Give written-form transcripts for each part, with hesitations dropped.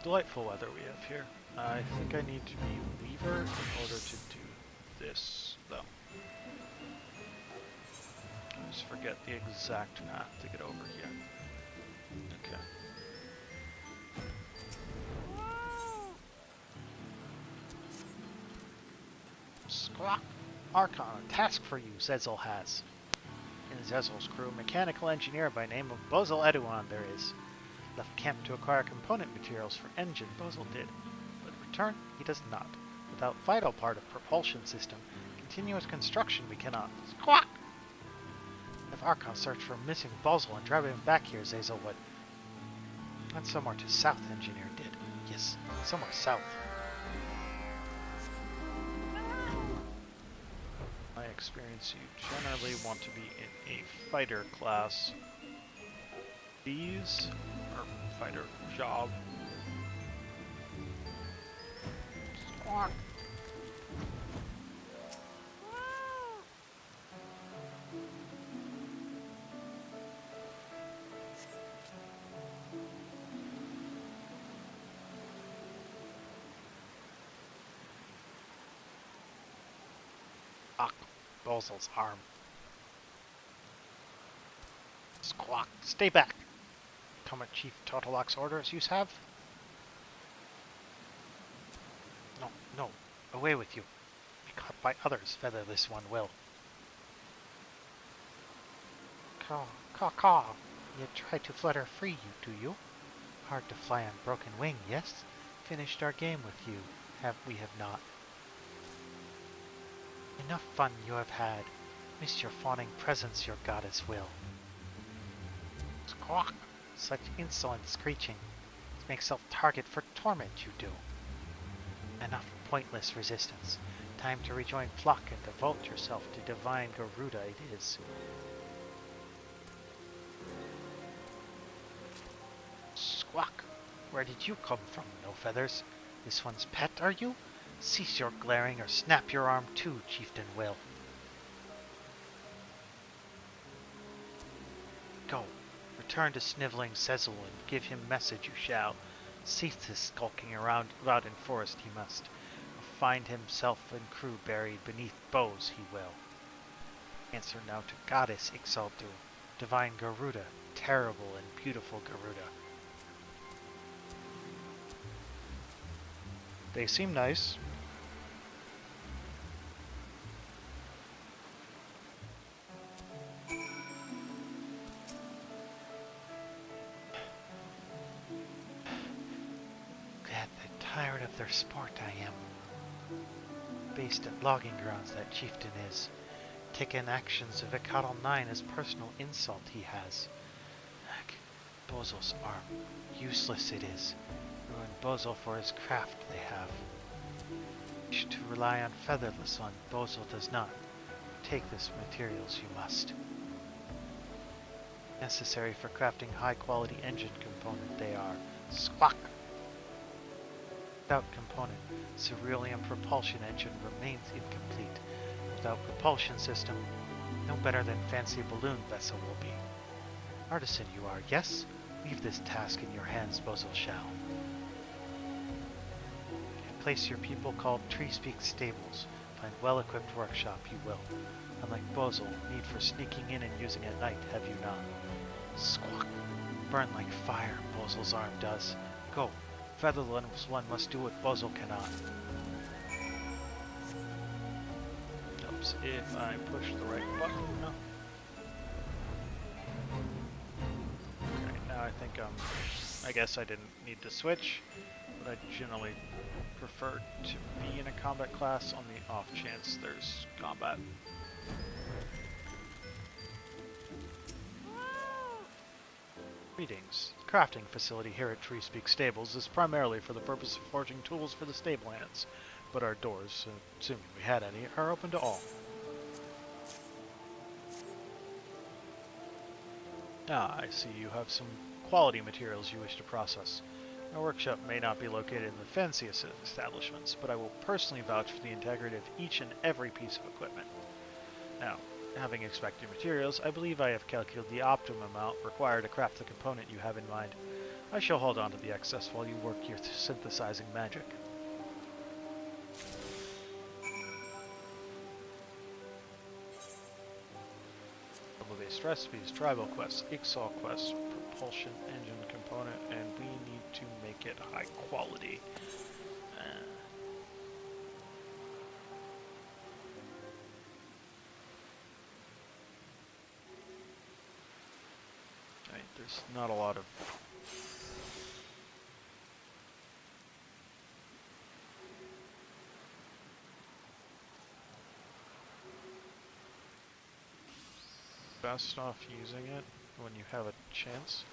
delightful weather we have here. I think I need to be Weaver in order to do this, though. I just forget the exact path to get over here. Okay. Squawk! Archon, a task for you, Zezel has. In Zezel's crew, mechanical engineer by name of Bozel Eduan there is. Left camp to acquire component materials for engine, Bozel did. But return, he does not. Without vital part of propulsion system, continuous construction we cannot. Squawk! If Archon searched for missing Bozel and drive him back here, Zezel would. And somewhere to south, engineer did. Yes, somewhere south. I experience you generally want to be in a fighter class. These are fighter job. Squawk. Bozel's arm. Squawk. Stay back. Come at Chief Totolok's orders you have? No, no. Away with you. Be caught by others, featherless one will. Caw, caw, caw. You try to flutter free, do you? Hard to fly on broken wing, yes? Finished our game with you. We have not. Enough fun you have had. Miss your fawning presence, your goddess will. Squawk! Such insolent screeching. Make self-target for torment, you do. Enough pointless resistance. Time to rejoin flock and devote yourself to divine Garuda it is. Squawk! Where did you come from, no feathers? This one's pet, are you? Cease your glaring, or snap your arm too, Chieftain Will. Go. Return to sniveling Zezel and give him message you shall. Cease his skulking around in forest he must. Find himself and crew buried beneath boughs he will. Answer now to Goddess XIV, divine Garuda, terrible and beautiful Garuda. They seem nice. Tired of their sport I am. Based at logging grounds that chieftain is. Taken actions of Icatl 9 as personal insult he has. Bozel's arm. Useless it is. Ruin Bozel for his craft they have. Wish to rely on featherless one, Bozel does not. Take this materials you must. Necessary for crafting high quality engine component they are. Squawk! Without component, cerulean propulsion engine remains incomplete. Without propulsion system, no better than fancy balloon vessel will be. Artisan you are, yes? Leave this task in your hands, Bozel shall. And place your people called Treespeak Stables. Find well-equipped workshop you will. Unlike Bozel, need for sneaking in and using at night, have you not? Squawk! Burn like fire, Bozel's arm does. Go! Featherless one must do what Bozel cannot. Oops, if I push the right button, no. Okay, now I think I guess I didn't need to switch, but I generally prefer to be in a combat class on the off chance there's combat. Greetings. The crafting facility here at Treespeak Stables is primarily for the purpose of forging tools for the stable hands, but our doors, assuming we had any, are open to all. Ah, I see you have some quality materials you wish to process. Our workshop may not be located in the fanciest establishments, but I will personally vouch for the integrity of each and every piece of equipment. Now, having expected materials, I believe I have calculated the optimum amount required to craft the component you have in mind. I shall hold on to the excess while you work your synthesizing magic. Level-based recipes, tribal quests, XIV quests, propulsion engine component, and we need to make it high quality. Right, there's not a lot of best off using it when you have a chance.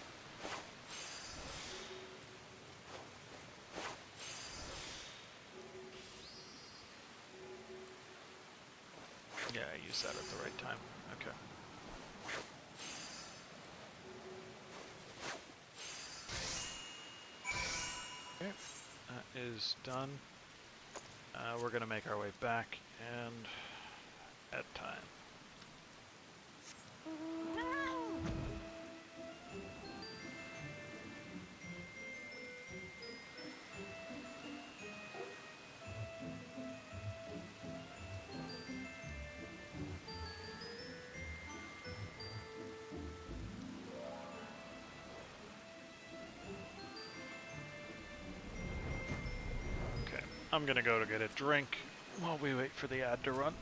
Yeah, I used that at the right time. Okay. Okay, that is done. We're gonna make our way back and add time. Okay, I'm gonna go to get a drink while we wait for the ad to run.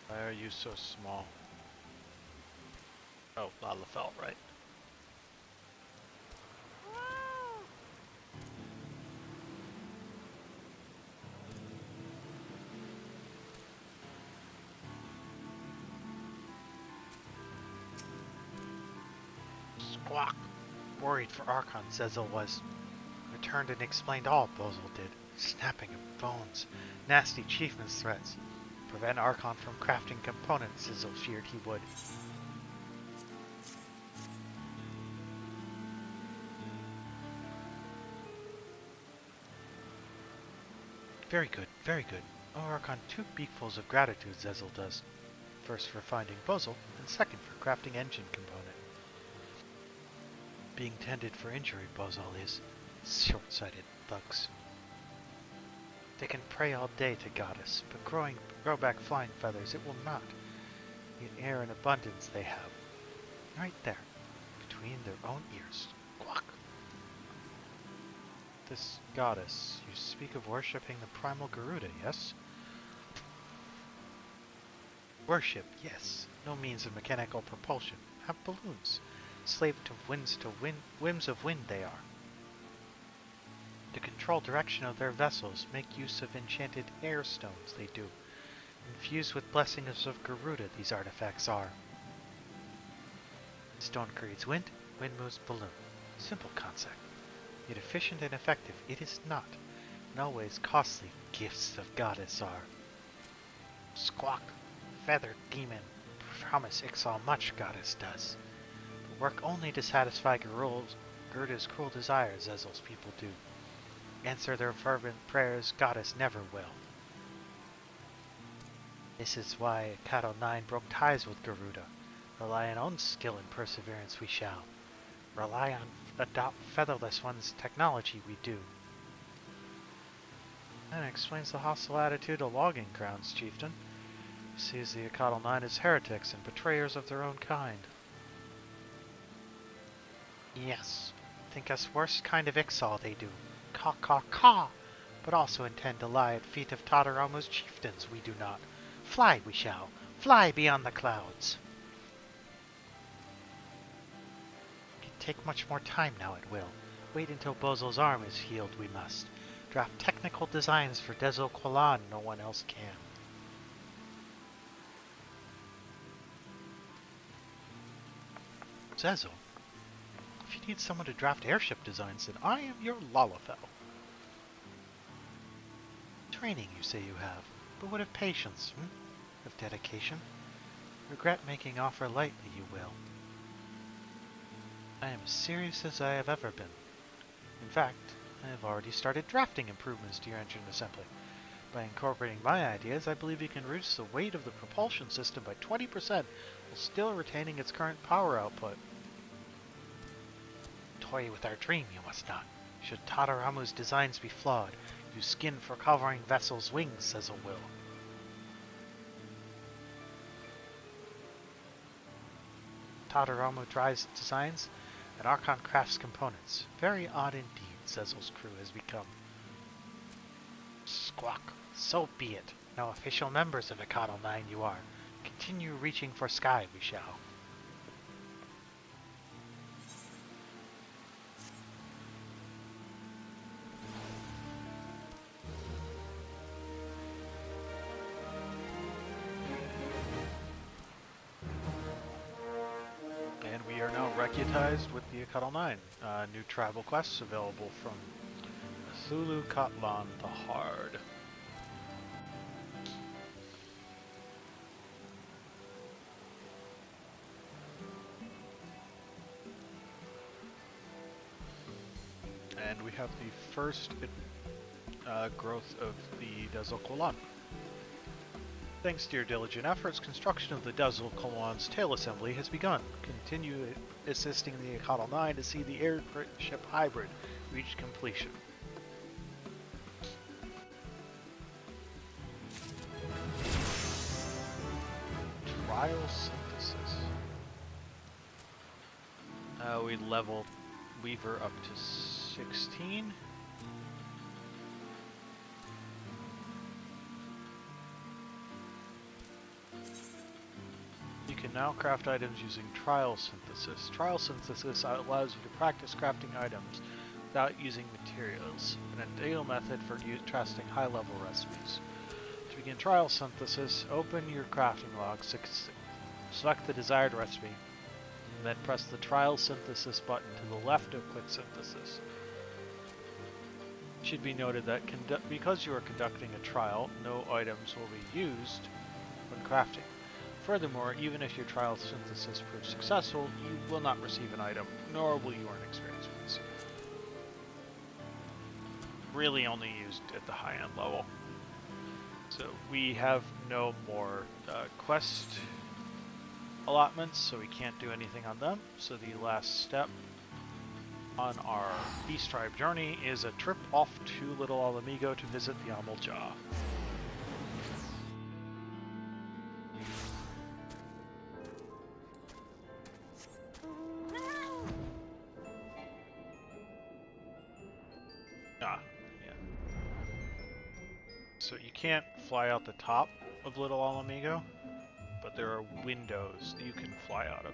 Why are you so small? Oh, Lalafell, right. Squawk! Worried for Archon, Zezel was. Returned and explained all Bozel did. Snapping of bones. Nasty chiefman's threats. Prevent Archon from crafting components, Zezel feared he would. Very good, very good. Oh, Archon, 2 beakfuls of gratitude, Zezel does. First for finding Bozel, and second for crafting engine component. Being tended for injury, Bozel is. Short-sighted thugs. They can pray all day to Goddess, but grow back flying feathers it will not. In air in abundance they have. Right there, between their own ears. Quack! This Goddess, you speak of worshipping the primal Garuda, yes? Worship, yes. No means of mechanical propulsion. Have balloons. Slave to whims of wind they are. To control direction of their vessels, make use of enchanted air stones they do. Infused with blessings of Garuda, these artifacts are. Stone creates wind, wind moves balloon. Simple concept. Yet efficient and effective it is not, and always costly gifts of Goddess are. Squawk! Feathered demon, promise XIV much Goddess does. But work only to satisfy Garuda's cruel desires, as those people do. Answer their fervent prayers, Goddess never will. This is why Cattle 9 broke ties with Garuda. Rely on own skill and perseverance we shall. Rely on adopt Featherless One's technology we do. That explains the hostile attitude of logging grounds, chieftain. Sees the Cattle 9 as heretics and betrayers of their own kind. Yes, think us worst kind of XIV they do. Caw caw caw! But also intend to lie at feet of Todoromo's chieftains we do not. Fly we shall, fly beyond the clouds. take much more time now, it will. Wait until Bozel's arm is healed, we must. Draft technical designs for Dezo Qualan, no one else can. Zezel, if you need someone to draft airship designs, then I am your Lalafell. Training, you say you have, but what of patience, Of dedication? Regret making offer lightly, you will. I am as serious as I have ever been. In fact, I have already started drafting improvements to your engine assembly. By incorporating my ideas, I believe you can reduce the weight of the propulsion system by 20% while still retaining its current power output. Toy with our dream, you must not. Should Tadaramu's designs be flawed, use skin for covering vessels' wings, says a will. Tadaramu drives designs, and Archon crafts components. Very odd indeed, Zezel's crew has become. Squawk. So be it. Now official members of XIV you are. Continue reaching for sky, we shall. And we are now recutized with the XIV. New tribal quests available from Thulu Katlan the Hard. And we have the first growth of the Dezo Qualan. Thanks to your diligent efforts, construction of the Dezo Qualan's tail assembly has begun. Continue assisting the XIV to see the airship hybrid reach completion. Trial synthesis. We leveled Weaver up to 16. You can now craft items using trial synthesis. Trial synthesis allows you to practice crafting items without using materials, an ideal method for testing high-level recipes. To begin trial synthesis, open your crafting log, select the desired recipe, and then press the trial synthesis button to the left of quick synthesis. It should be noted that because you are conducting a trial, no items will be used when crafting. Furthermore, even if your trial synthesis proves successful, you will not receive an item, nor will you earn experience points. Really only used at the high-end level. So we have no more quest allotments, so we can't do anything on them. So the last step on our Beast Tribe journey is a trip off to Little Alamigo to visit the Amaljaw. So you can't fly out the top of Little Alamigo, but there are windows that you can fly out of.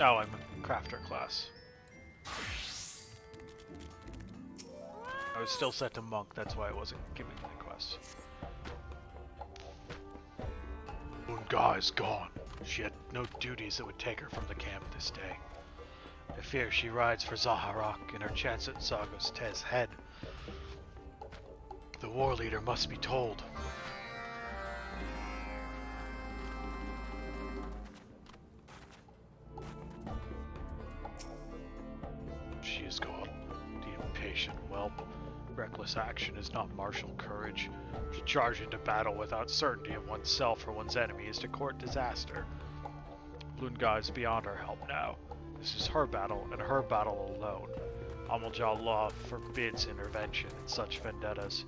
Oh, I'm a crafter class. I was still set to monk, that's why I wasn't giving the quest. Unga is gone. She had no duties that would take her from the camp this day. I fear she rides for Zaharak and her chance at Zagos-Tez's head. The war leader must be told. She is gone, the impatient whelp. Reckless action is not martial courage. To charge into battle without certainty of oneself or one's enemy is to court disaster. Lunga is beyond our help now. This is her battle, and her battle alone. Amaljaw law forbids intervention in such vendettas.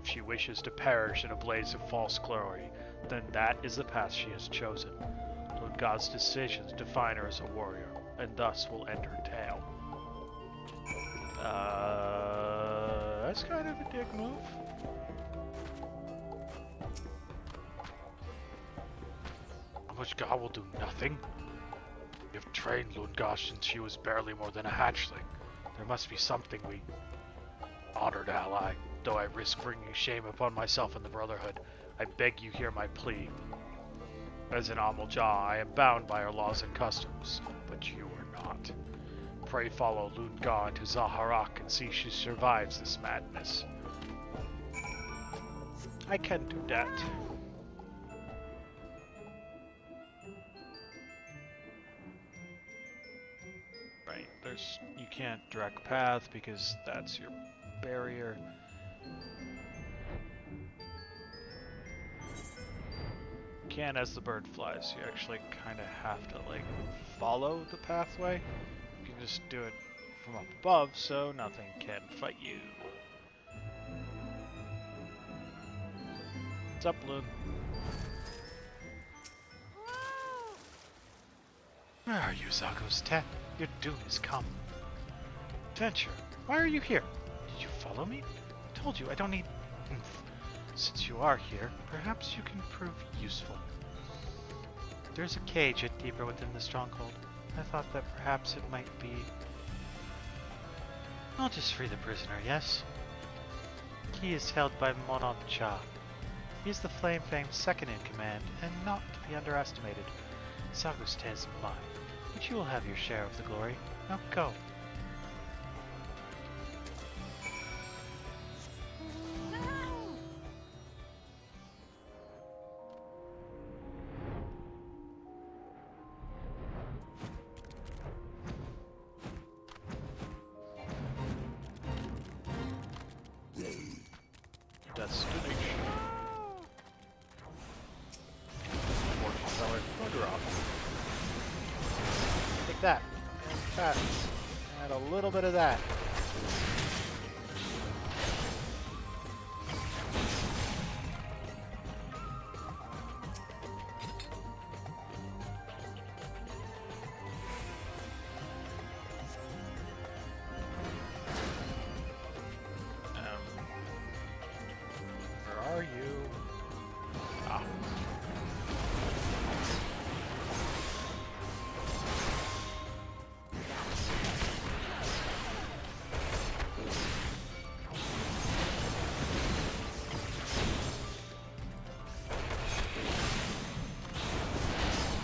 If she wishes to perish in a blaze of false glory, then that is the path she has chosen. Lunga's decisions define her as a warrior, and thus will end her tale. That's kind of a dick move. Which God will do nothing? We have trained Lungash since she was barely more than a hatchling. There must be something we... Honored ally, though I risk bringing shame upon myself and the Brotherhood, I beg you hear my plea. As an Amaljaw, I am bound by our laws and customs, but you are not. Pray follow Lunga into Zaharak and see she survives this madness. I can do that. Right, you can't direct path because that's your barrier. You can as the bird flies. You actually kind of have to like follow the pathway. You can just do it from up above, so nothing can fight you. What's up, Loon? Where are you, Miqo'te? Your doom is come. Adventure, why are you here? Did you follow me? I told you I don't need... Since you are here, perhaps you can prove useful. There's a cage hid deeper within the stronghold. I thought that perhaps it might be... I'll just free the prisoner, yes? He is held by Monop Cha. He is the Flame Fang's second in command, and not to be underestimated. Miqo'te is mine, but you will have your share of the glory. Now go. Destination. Fortune teller, photo op. Take that. And fast. Add a little bit of that. Where are you? Ah.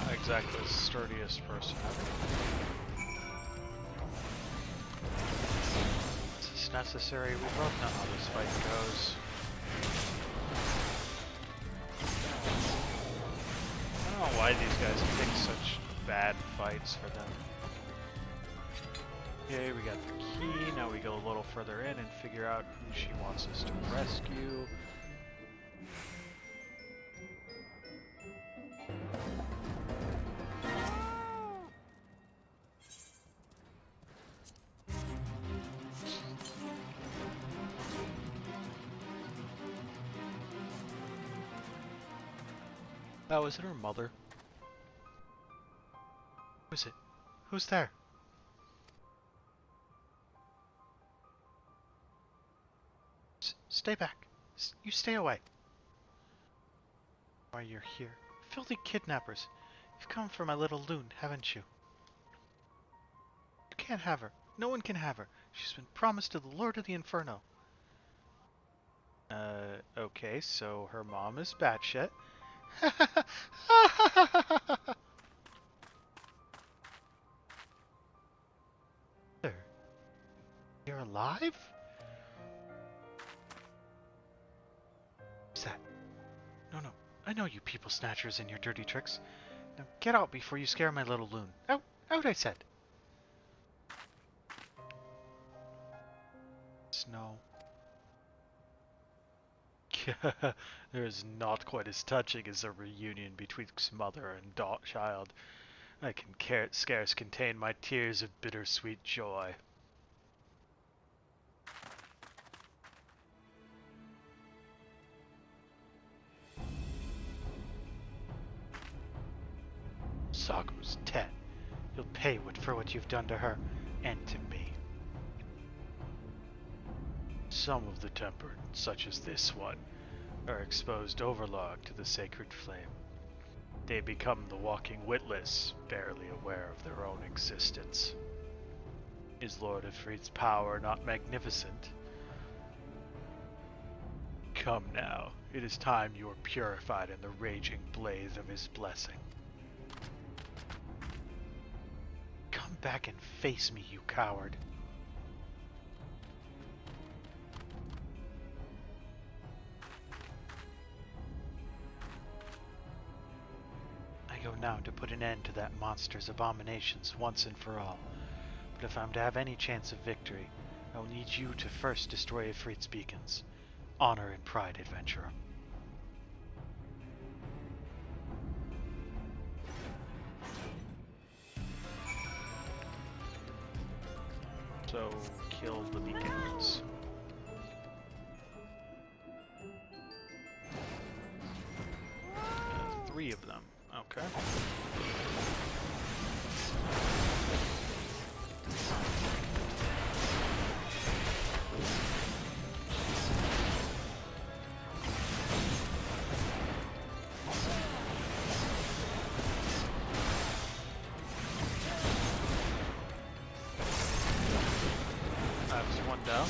Not exactly the sturdiest person ever. This is necessary. We both know how this fight goes. I don't know why these guys pick such bad fights for them. Okay, we got the key. Now we go a little further in and figure out who she wants us to rescue. Oh, is it her mother? Who is it? Who's there? Stay back. You stay away. Why you're here? Filthy kidnappers. You've come for my little loon, haven't you? You can't have her. No one can have her. She's been promised to the Lord of the Inferno. Okay, so her mom is batshit. You're alive? What's that? No, I know you people snatchers and your dirty tricks. Now get out before you scare my little loon. Out, I said. Snow. There is not quite as touching as a reunion betwixt mother and child. I can scarce contain my tears of bittersweet joy. Miqo'te, You'll pay for what you've done to her, and to me. Some of the tempered, such as this one, are exposed overlong to the sacred flame. They become the walking witless, barely aware of their own existence. Is Lord Ifrit's power not magnificent? Come now, it is time you were purified in the raging blaze of his blessing. Come back and face me, you coward. I go now to put an end to that monster's abominations once and for all. But if I'm to have any chance of victory, I will need you to first destroy Ifrit's beacons. Honor and pride, adventurer. So, kill the beacons. Three of them. Okay. That's one down.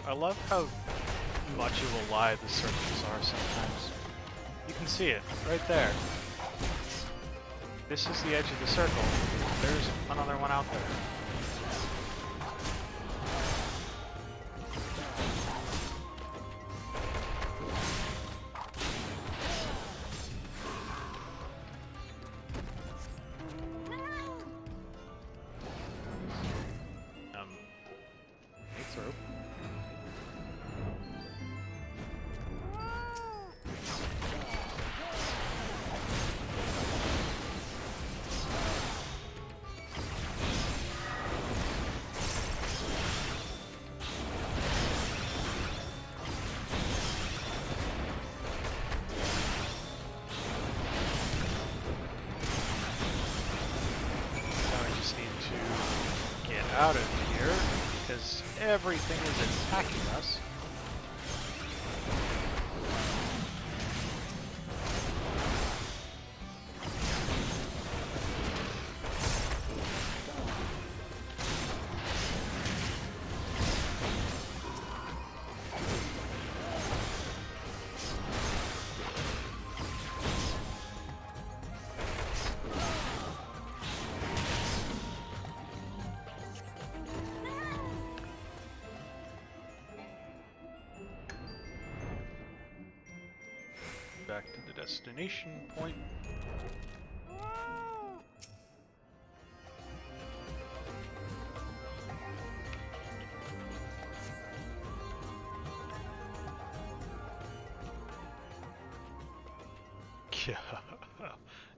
I love how much of a lie the circles are sometimes. You can see it, right there. This is the edge of the circle. There's another one out there. Through. Out of here, because everything is attacking us. Back to the destination point.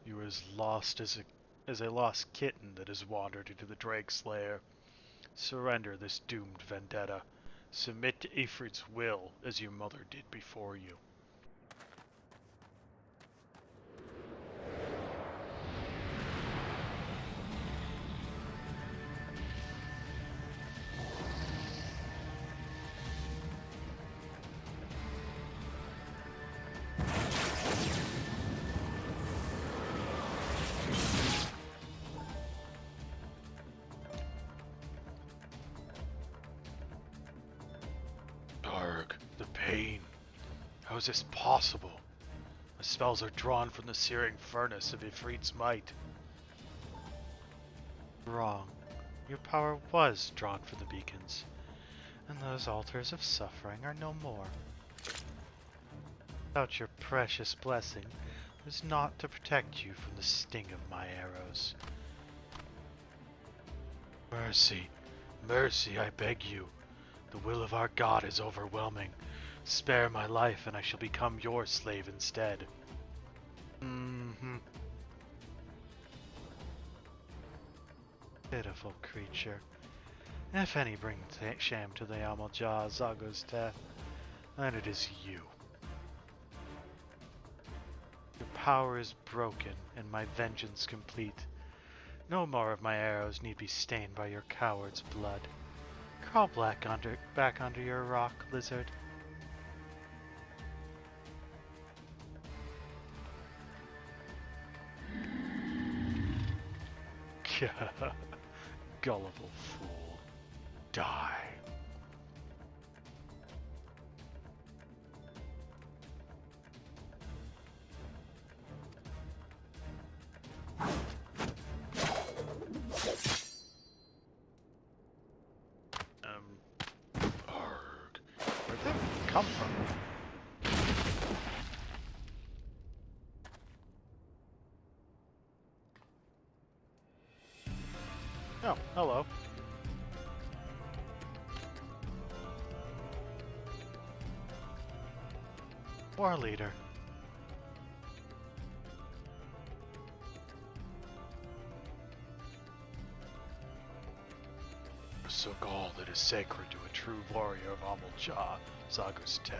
You are as lost as a lost kitten that has wandered into the Drake's lair. Surrender this doomed vendetta. Submit to Ifrit's will as your mother did before you. The pain. How is this possible? My spells are drawn from the searing furnace of Ifrit's might. Wrong. Your power was drawn from the beacons, and those altars of suffering are no more. Without your precious blessing, it is not to protect you from the sting of my arrows. Mercy, mercy, I beg you. The will of our God is overwhelming. Spare my life, and I shall become your slave instead. Pitiful creature. If any bring shame to the Amalja Zagos'te, then it is you. Your power is broken, and my vengeance complete. No more of my arrows need be stained by your coward's blood. Crawl back under your rock, lizard. Gullible fool. Die. Arg. Where'd that come from? Oh, hello. War leader. Forsook all that is sacred to a true warrior of Amalja Zagos'te.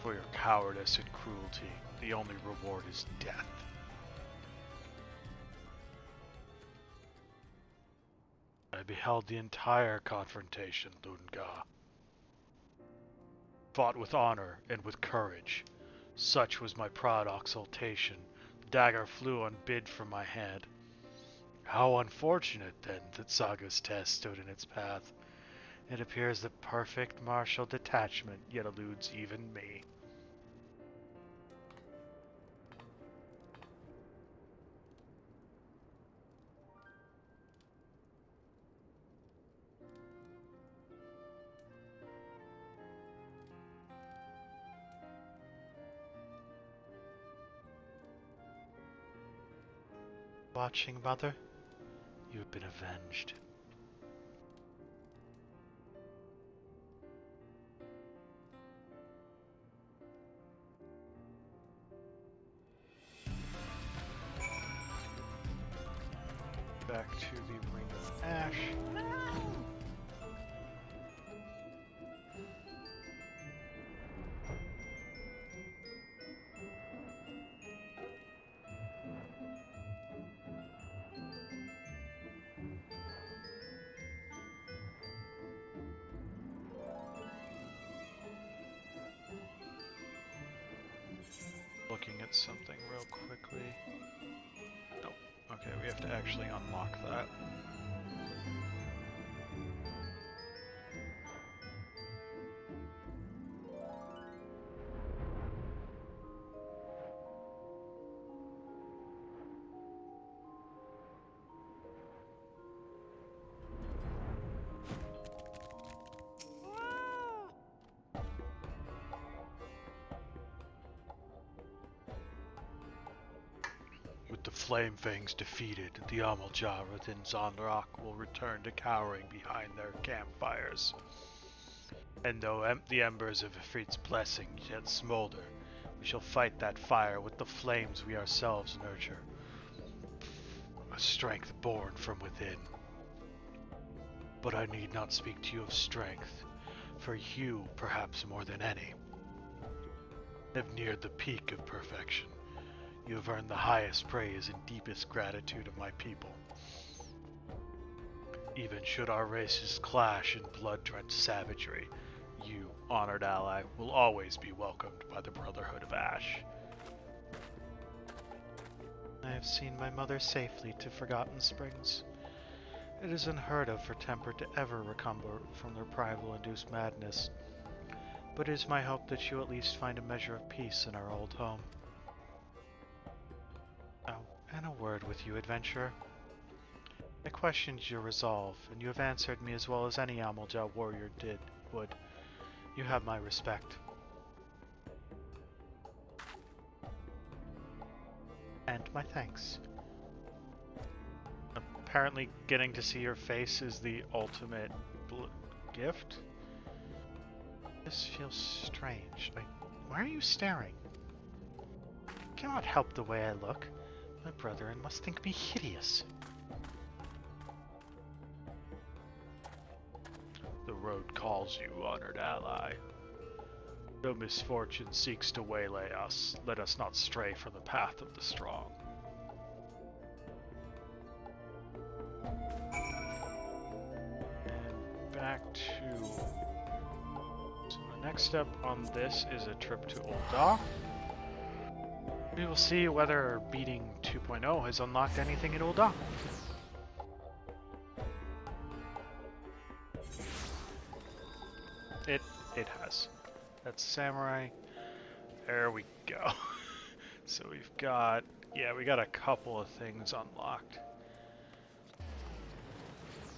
For your cowardice and cruelty, the only reward is death. I beheld the entire confrontation, Lunga. Fought with honor and with courage. Such was my proud exultation. The dagger flew unbid from my hand. How unfortunate, then, that Zagos'te stood in its path. It appears that perfect martial detachment yet eludes even me. Watching, mother? You have been avenged. Back to the Ring of Ash. Looking at something real quickly. Nope. Okay, we have to actually unlock that. With the Flame Fangs defeated, the Amalja within Zonrock will return to cowering behind their campfires. And though the embers of Ifrit's blessing yet smolder, we shall fight that fire with the flames we ourselves nurture. A strength born from within. But I need not speak to you of strength, for you, perhaps more than any, have neared the peak of perfection. You have earned the highest praise and deepest gratitude of my people. Even should our races clash in blood-drenched savagery, you, honored ally, will always be welcomed by the Brotherhood of Ash. I have seen my mother safely to Forgotten Springs. It is unheard of for Temper to ever recover from their primal-induced madness, but it is my hope that you at least find a measure of peace in our old home. Oh, and a word with you, adventurer. I questioned your resolve, and you have answered me as well as any Amalja warrior would. You have my respect. my thanks. Apparently getting to see your face is the ultimate gift. This feels strange. Why are you staring? I cannot help the way I look. My brethren must think me hideous. The road calls you, honored ally. No misfortune seeks to waylay us. Let us not stray from the path of the strong. And back to... So the next step on this is a trip to Ul'dah. We will see whether beating 2.0 has unlocked anything in Ul'dah. It has. That's samurai. There we go. So we've got, yeah, we got a couple of things unlocked.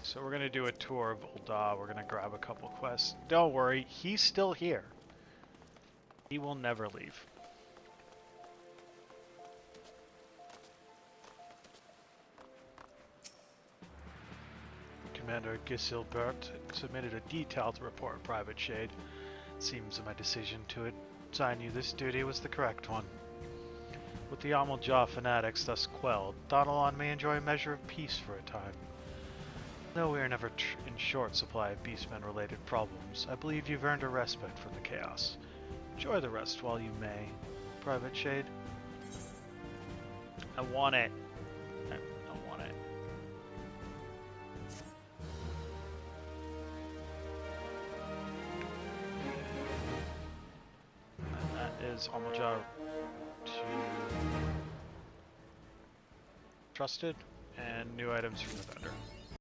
So we're gonna do a tour of Ul'dah. We're gonna grab a couple quests. Don't worry, he's still here. He will never leave. Commander Gisilbert submitted a detailed report, Private Shade. It seems that my decision to assign you this duty was the correct one. With the Amaljaw fanatics thus quelled, Donalon may enjoy a measure of peace for a time. Though we are never in short supply of beastmen-related problems, I believe you've earned a respite from the chaos. Enjoy the rest while you may, Private Shade. I want it. I want it. And that is Amaljaw 2. Trusted, and new items from the vendor.